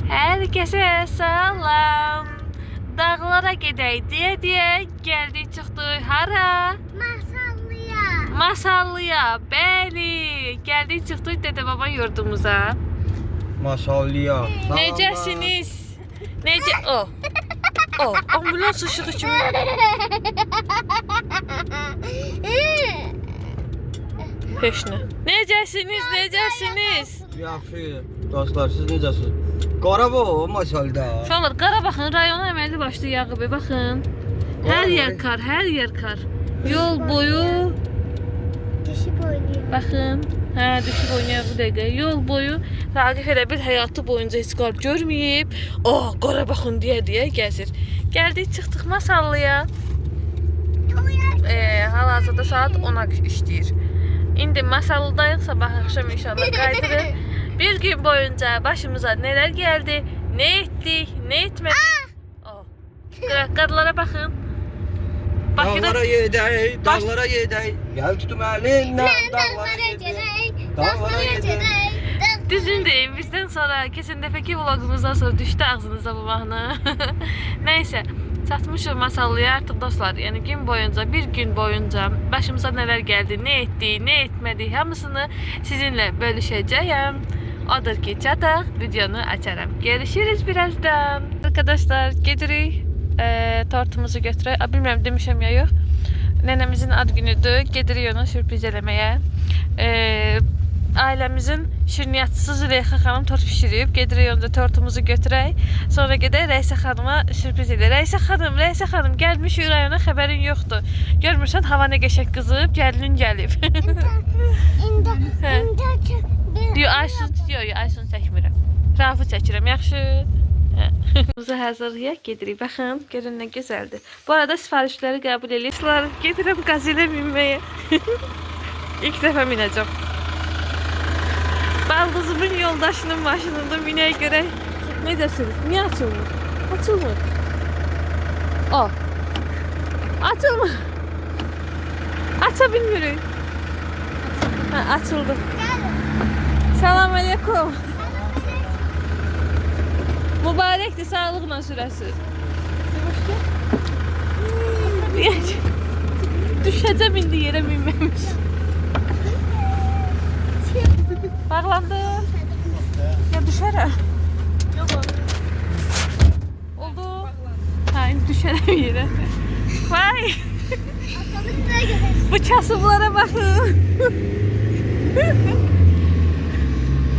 Herkese salam. Dağlara gedək deyə gəldik çıxdıq hara? Masallıya. Masallıya. Bəli, gəldik çıxdıq Dədə Baba yurdumuza. Masallıya. Necəsiniz? Necə? Ambulans ışığı kimi. Heç nə. Necəsiniz? Yaxşı. Dostlar, siz necəsiniz? Qarabağ masalda. Uşaqlar, Qarabağın rayonu əməlli başlı yağıb. Baxın. Hər yer kar, hər yer kar. Yol boyu. Düşüp oynuyor. Baxın. Hə, düşüb oynayır bu dəqiqə. Yol boyu Raqif elə bir həyatı boyunca heç qar görməyib. Qarabağın deyə gəzir. Gəldik, çıxdıq Masallıya. Hal-hazırda saat 10'a işləyir. İndi Masallıdayıq, sabah axşam inşallah qaydırıq. Bir gün boyunca başımıza neler geldi, ne ettik, ne etmedik. Qadınlara baxın. Dağlara yedək, dağlara yedək. Gəl tutum əlindən, dağlara yedək. Dağlara yedək. Düzün deyin, bizden sonra, keçən dəfəki vlogumuzdan sonra düşdü ağzınıza bu mahnı. Neyse, çatmışıq Masallıya artıq dostlar. Yəni gün boyunca, bir gün boyunca başımıza neler geldi, ne etdik, ne etmedik, hamısını sizinle bölüşəcəyəm. Odur ki, çataq, videonu açarım. Görüşürüz birazdan. Arkadaşlar, gedirik. Tortumuzu götürək. Bilmirəm demişəm ya yox. Nənəmizin ad günüdür. Gedirik onu sürpriz eləməyə. Ailəmizin şirniyyatçısı Züleyxa xanım tort pişirib. Gedirik onda tortumuzu götürək. Sonra gedək Rəysə xanıma sürpriz edək. Rəysə xanım gəlmiş rayona, xəbərin yoxdur. Görmürsən hava nə qəşəng qızıb, gəlinin gəlib. Aysun çəkmirəm. Rafu çəkirəm, yaxşı. Buza hazırlayaq, gedirik. Baxın, görün nə gözəldir. Bu arada sifarişləri qəbul edirsiniz. Gedirəm qazilə minməyə. İlk dəfə minəcəm. Baldızımın yoldaşının maşınında minəyə görək. Ne dersiniz? Niyə açılmır? Açılmır. Açılmır. Aça bilmirik. Açıldı. Salam aleyküm. Mübarəkdir, sağlıqla sürəsiz. Düşəcəm indi yerə minməmiş. Bağlandı. Ya düşərəm. Oldu. Ha, indi düşərəm yerə. Vay. Bu kasıblara baxın.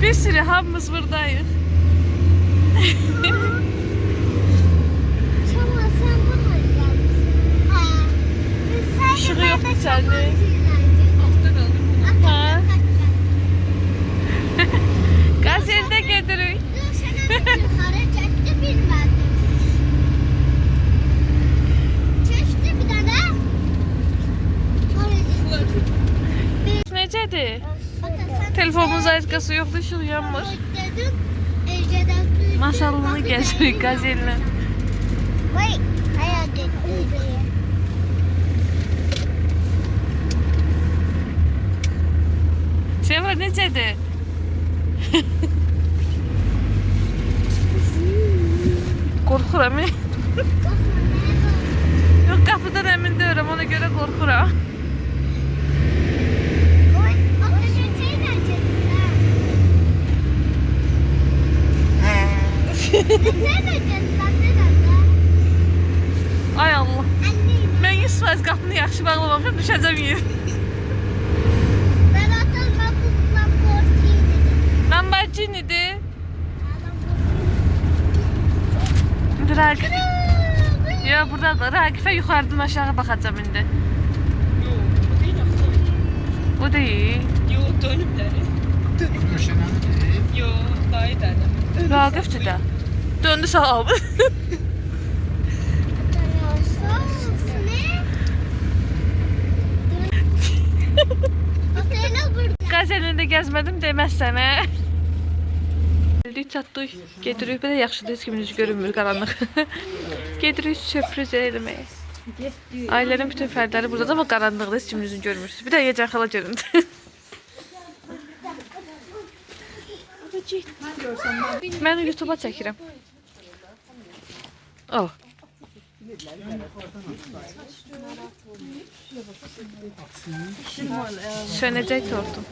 Bir sürü hamımız buradayıq. İşığı yoxdur içərdə. Qazeldə gedirik. Necədir? Telefonumuz ayrıqası yoxdur, işıq yanmır. Masallını gəzirik qazellə. Sevər, necədir? Qorxuram. Yox, qapıdan əmin deyirəm, ona görə qorxuram. Ay Allah. Mən 100% qapını yaxşı bağlamamışam, düşəcəm yer. Lamborghini'dir. Raqif. Ya buradadır. Raqifə yuxarıdan aşağı baxacağım indi. O deyil. Yox, dönüblər. Yox, dayı dənəm. Raqifdir də. Döndü sağa. Qazelində gəzmədim deməz sənə. Geldik, çatdıq. Gedirik, belə yaxşıdır, heç kiminiz görünmür, qaranlıq. Gedirik sürpriz eləməyə. Ailənin bütün fərdləri burada da, amma qaranlıqda heç kiminizin görmürsünüz. Bir də Yecən xala göründü. Mən YouTube-a çəkirəm. Oh. Sönəcək tortum.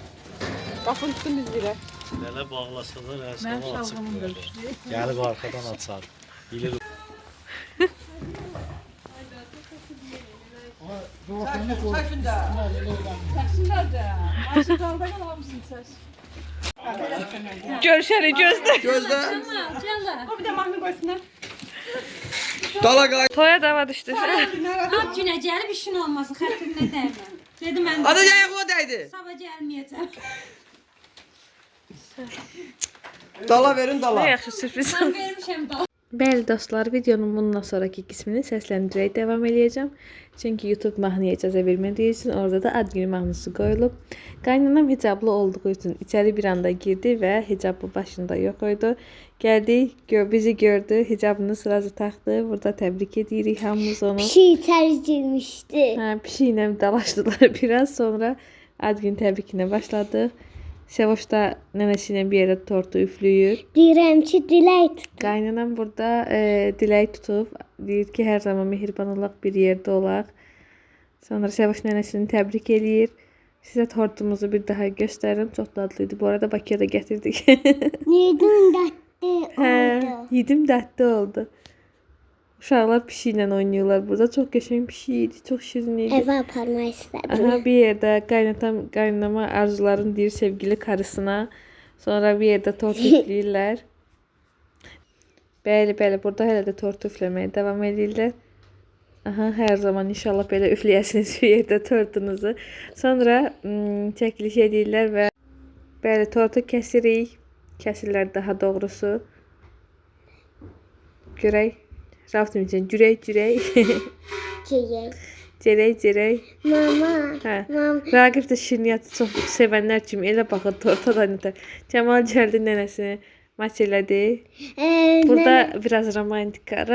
Baxın üstün biz birə. Belə bağlasalar, həsabı açıq qoyar. Gəlib arxadan açar. Bilir. Görüşərik, gözlə. Gözlə. Dala qay. Toya dava düşdü. Ad günə gəlib işin olmasın, xətrinə dəymə. Dedim mən Adı yayıq o dəydi. sabah gəlməyəcəm. Dala verin Nə dala. yaxşı sürpriz. Mən vermişəm da. Bəli dostlar, videonun bundan sonraki qismini səsləndirərək davam eləyəcəm. Çünki YouTube mahnıya icazə vermədiyi üçün orada da ad günü mahnısı qoyulub. Qaynanam hicablı olduğu üçün içəri bir anda girdi və hicabı başında yox idi. Gəldi, bizi gördü, hicabını sırası taxdı. Burada təbrik edirik hamımız onu. Pişik içeri girmişti. Hə, pişiklə dalaşdılar biraz. Sonra ad günü təbrikinə başladı. Sevoş da nənəsi ilə bir yerdə tortu üflüyür. Deyirəm ki, dilək tut. Qaynanam burada dilək tutub. Deyir ki, hər zaman mehriban olaq, bir yerdə olaq. Sonra Sevoş nənəsini təbrik eləyir. Sizə tortumuzu bir daha göstərim. Çox dadlı idi. Bu arada Bakıya da gətirdik. Yedim datlı Hə, oldu. yedim dadlı oldu. Uşaqlar pişiklə oynayırlar burada. Çox qəşəng pişik idi, çox şirin idi. Evə aparmaq istədim. Aha, bir yerdə qaynanama arzuların deyir sevgili karısına. Sonra bir yerdə tort üfləyirlər. Bəli, burada hələ də tort üfləməyə davam edirlər. Aha, hər zaman inşallah belə üfləyəsiniz bir yerdə tortunuzu. Sonra çəkiliş edirlər və bəli, tortu kəsirik. Kəsirlər daha doğrusu. Görək. Rauf deməyəcəm, cürək. Çeyək. Cərək. Mama. Hə. Mama. Raqib də şirniyyatı çox sevənlər kimi elə baxır torta da nətə. Cəmal gəldi nənəsini maç elədi. Burada biraz romantika.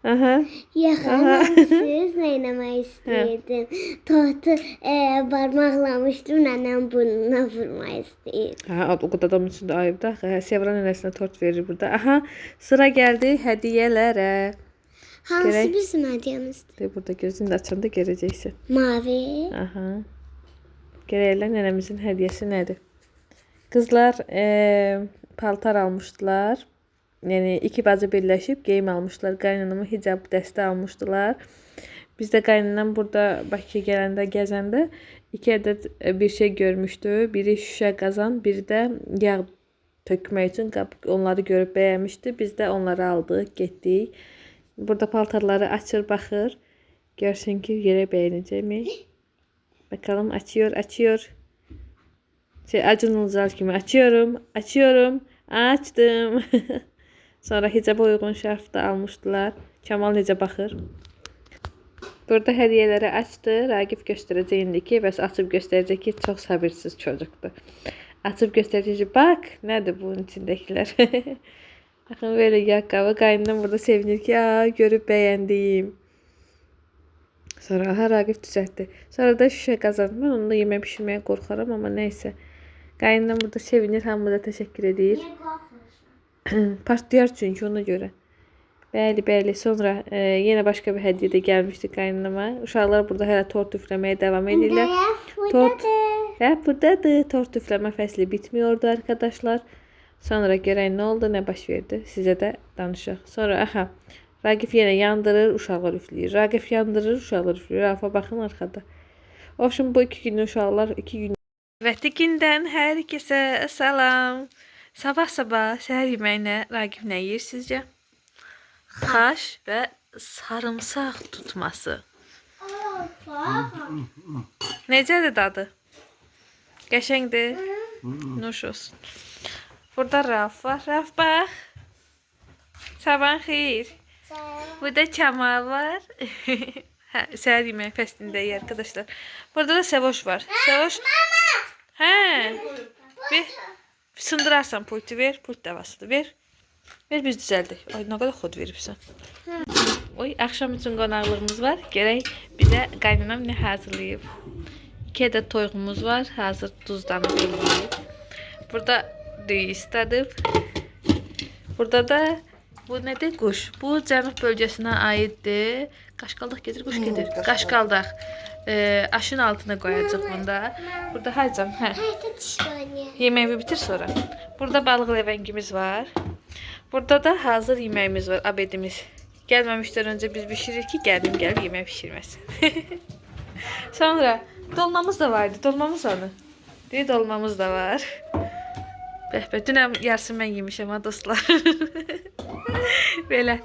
Aha. Yaxalamışsınız, neyləmək istəyirdim. Tortu barmaqlamışdım, nənəm burnuna vurmaq istəyir. Ha, o qədər adam üçün də ayıbdır. Sevran nənəsinə tort verir burada. Aha, sıra gəldi hədiyyələrə. Hansı Gərək- bizim hədiyyəmizdir? Burada gözünü də açanda görəcəksən. Mavi. Aha. Görəylər nənəmizin hədiyyəsi nədir? Qızlar paltar almışdılar. Yəni iki bacı birləşib geyim almışdılar. Qaynanama hicab dəstə almışdılar. Biz də qaynanam burada Bakıya gələndə, gəzəndə 2 ədəd bir şey görmüşdü. Biri şüşə qazan, biri də yağ tökmək üçün onları görüb bəyənmişdi. Biz də onları aldıq, getdik. Burada paltarları açır, baxır. Görsün ki, yerə bəyənəcəkmi? Bakalım, açıyor. Acun Ilıcalı kimi açıyorum. Açdım. Sonra hicaba uyğun şərf də almışdılar. Kamal necə baxır? Burada hədiyyələri açdı. Raqib göstərəcək indi ki, bəs açıb göstərəcək ki, çox səbirsiz çocukdur. Açıb göstərəcək ki, bax, nədir bunun içindəkilər? Baxın, belə yaqqabı. Qaynanam burada sevinir ki, görüb bəyəndiyim. Sonra Raqib düzəltdi. Sonra da şüşə qazandı. Mən onu da yemək pişirməyə qorxaram, amma nəysə. Qaynanam burada sevinir, hamı da təşəkkür edir. Partlayar çünki ona görə. Bəli. Sonra yenə başqa bir hədiyyə də gəlmişdi qaynanama. Uşaqlar burada hələ tort üfləməyə davam edirlər. Tort buradadır. Tort üfləmə fəsli bitmiyordu arkadaşlar. Sonra görək nə oldu, nə baş verdi. Sizə də danışaq. Sonra Raqif yenə yandırır, uşaqlar üfləyir. Raqif yandırır, uşaqlar üfləyir. Rafa baxın arxada. Ofşun bu 2 gün uşaqlar 2 gün. Vəti gündən hər kəsə salam. Sabah səhər yeməyinə Raqib nə yeyir sizcə? Xaş və sarımsaq tutması. Necədir dadı? Qəşəngdir. Nuş olsun. Burada Rauf var. Rauf bax. Sabah xeyir. Burada Kamal var. Səhər yeməyi fəslindəyik arkadaşlar. Burada da Sevoş var. Sevoş. Bir sındırarsan pultu ver. Pult davasıdır. Ver, biz düzəldik. Ay, nə qədər xod veribsən. Oy, axşam üçün qonaqlığımız var. Görək bizə qaynanam nə hazırlayıb. 2 ədəd toyuğumuz var. Hazır duzlanıb eləyib. Burada düyü istədib. Burada da bu nədir? Quş. Bu cənub bölgəsinə aiddir. Qaşqaldaq gedir, quş gedir. Qaşqaldaq. Aşın altına qoyacaq bunda. Burada haycan, hə. Hayta dişmaniye. Yeməyi bitir sonra. Burada balıq levəngimiz var. Burada da hazır yeməyimiz var, abedimiz. Gəlməmişdən öncə biz bişiririk ki, gəldim gəlib yemək pişirməsin. Sonra dolmamız da vardı. Dolmamız hanı? Deyə dolmamız da var. Bəhbə, dünəm yarısını mən yemişəm ha dostlar. Belə.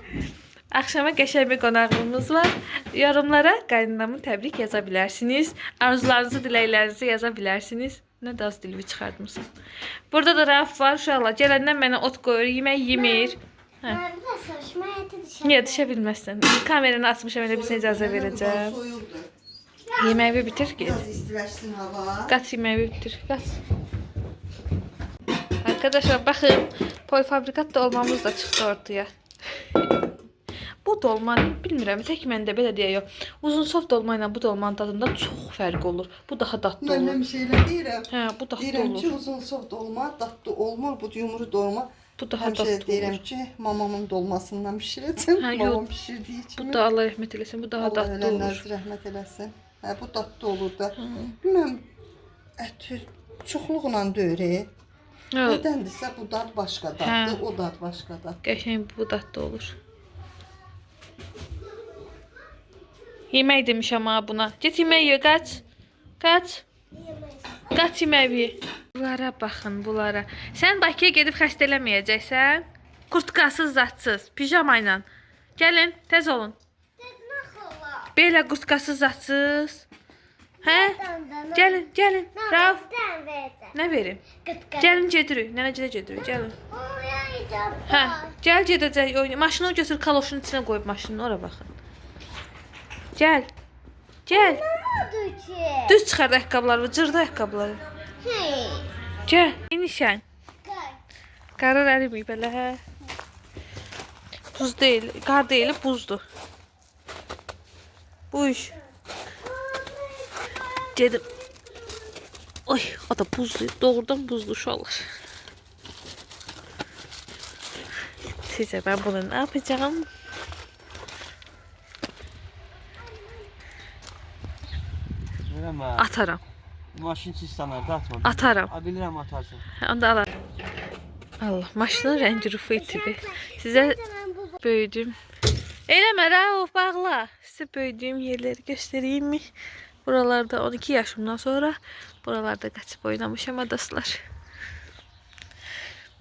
Axşama qəşəng bir qonağımız var. Yorumlara qaynanamı təbrik yaza bilərsiniz. Arzularınızı, diləklərinizi yaza bilərsiniz. Nə də az dilimi çıxardımsın. Burada da raf var. Uşaqlar gələndən mənə ot qoyur, yemək yemir. Hə. Arada saçma hayata dişmaniye. Niyə düşə bilməzsən? Kameranı açmışam, elə bilsən icazə verəcəm. Soyuldu. Yeməyi bitir, get. Biraz istiləşsin hava. Qaç yeməyi bitir, qaç. Arkadaşlar baxın, polifabrikat dolmamız da çıxdı ortaya. Bu dolma, bilmirəm, tək məndə belə deyə yox. Uzun sof dolma ilə bu dolmanın dadında çox fərq olur. Bu daha dadlı Mən olur. bir şeylər deyirəm. Hə, bu dadlı Deyirəm ki, olur. uzun soft olma, dadlı olmur, bu yumru dolma. Bu daha Həmişə dadlı deyirəm olur. ki, mamamın dolmasından bişirəcəm. Hə, yox. Mamam bişirdiyi kimi. Bu da Allah rəhmət eləsin, bu daha Allah dadlı olur. ölənlərə rəhmət eləsin. Hə, bu dadlı olur da. Bilməm, ət çoxluqla döyür. Hə, Nədəndirsə bu dad başqa daddır, o dad başqa dad. qəşəng bu dadlı olur. Yemək demişəm ha buna. Get yemək ye, qaç. Qaç. Qaç yemək ye. Bunlara baxın, bunlara. Sən Bakıya gedib xəstələməyəcəksən. Kurtkasız, zatsız, pijama ilə. Gəlin, tez olun. Belə kurtkasız, zatsız. Hə? Gəlin, gəlin. Rauf, nə verim? Gəlin gedirik. Nənəcə də gedirik. Gəlin. Hə, gəl gedəcək. Maşını götür, kaloşun içinə qoyub maşını ora baxın. Gəl. Gəl. Düz çıxart ayaqqabıları, cırdı ayaqqabıları. Gəl. İnişən. Qarar ərimiyib elə, hə. Buz deyil, qar deyil, buzdur. Bu iş. Gedim. Oy, o da buzdur. Doğrudan buzdur uşaqlar. Sizə ben bunu ne yapacağım? Verəm ha. Ataram. Maşın sistemlərdə atma. Ataram. Bilirəm atarsın. Onu da alarım. Allah, maşının rəngi rufu itibi. Sizə böyüdüm. Eləmə Rauf, bağla. Sizə böyüdüyüm yerləri göstəreyim mi? Buralarda 12 yaşımdan sonra buralarda qaçıb oynamışam adaslar.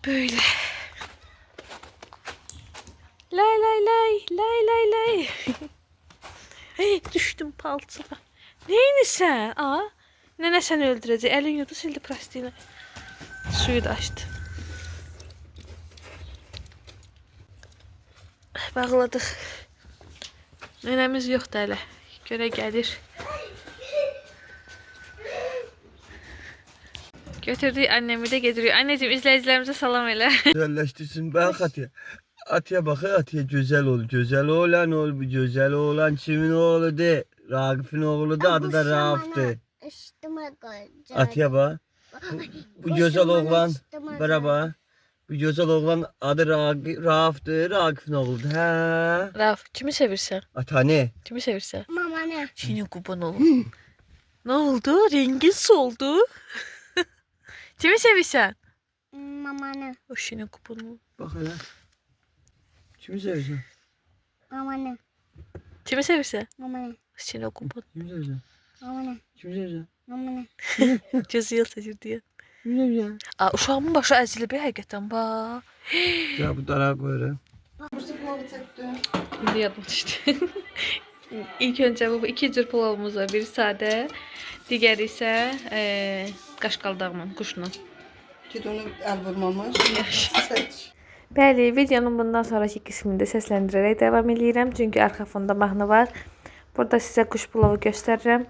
Böyle. Lay lay lay lay lay lay. Hey, düşdüm palçığa. Neyini sən? Aa, nənə səni öldürəcək. Əlin yudu sildi plastiğini. Suyu da açdı. Bağladıq. Nənəmiz yoxdur hələ. Görə gəlir. Götürdük annemi de getiriyor. Anneciğim izleyicilerimize salam elə. Güzelleştirsin. Bak Atiye. Atiye bakın Atiye güzel ol. Güzel oğlan ol. Bu güzel oğlan kimin oğlu de. Ragıf'ın oğlu da adı da Rauf'tu. Üstüme koyacağım. Atiye bak. Bu güzel oğlan. Merhaba. Bu güzel oğlan adı Rauf'tu. Ragıf'ın oğlu da. Ha. Rauf, kimi sevirsən? Atane. Kimi sevirsən? Mama ne? Senin kurban olum. Ne oldu? Rengin soldu. Kimi sevirsən? Mama ne? O senin kurban olum. Bak hele. Kimi seviyorsun? Mama ne? Kimi sevirsən? Mama ne? Senin kurban. Kimi seviyorsun? Mama ne? Kimi seviyorsun? Mama ne? Gözü yıl seçir diye. Kimi seviyorsun? Aa, uşağımın başı əzilib həqiqətən bax. Ya bu tarafa koyarım. Burası pilavı çəkdim. İndi yadıma düşdü. İlk öncə bu iki cür pilavımız var. Biri sadə, digəri isə qaşqaldağla, quşla. Ki onu əl vurmamış. Çək. Bəli, videonun bundan sonraki qismində səsləndirərək davam edirəm. Çünki arxa fonda mahnı var. Burada sizə quş pilavı göstərirəm.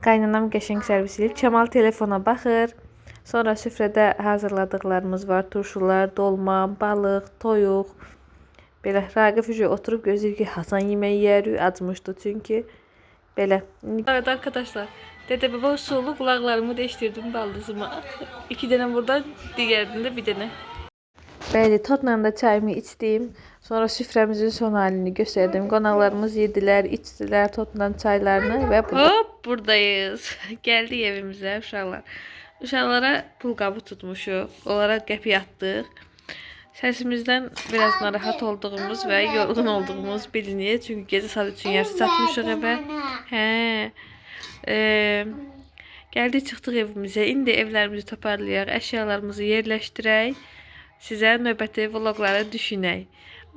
Qaynanam qəşəng servis edib. Kəmal telefona baxır. Sonra süfrədə hazırladıqlarımız var. Turşular, dolma, balıq, toyuq. Belə Raqif üzü oturub gözləyir ki, Hasan yemək yeyər. Acmışdı çünki. Belə. Evet arkadaşlar, Dede baba usulü kulaklarımı değiştirdim baldızıma. 2 tane burada, diğerinde bir tane. Bəli, tortla da çayımı içdim. Sonra süfrəmizin son halini gösterdim. Qonaqlarımız yediler, içdilər tortla çaylarını ve hop buradayız. Geldik evimizə uşaqlar. Uşaqlara pul qabı tutmuşuq. Onlara qəpik atdıq. Səsimizdən biraz narahat olduğumuz ve yorğun olduğumuz bilinir. Çünkü gece saat 3'ün yarısı çatmışıq evə. Gəldik, çıxdıq evimizə. İndi evlərimizi toparlayaq, əşyalarımızı yerləşdirək. Sizə növbəti vlogları düşünək.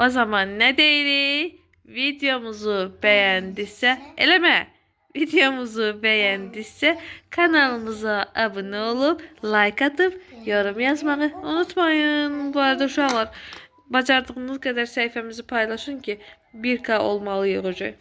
O zaman nə deyirik? Videomuzu bəyəndisə, eləmə. Videomuzu bəyəndisə kanalımıza abunə olub, like atıp, yorum yazmağı unutmayın. Bu arada uşaqlar, bacardığınız qədər səhifəmizi paylaşın ki, 1K olmalıyıq.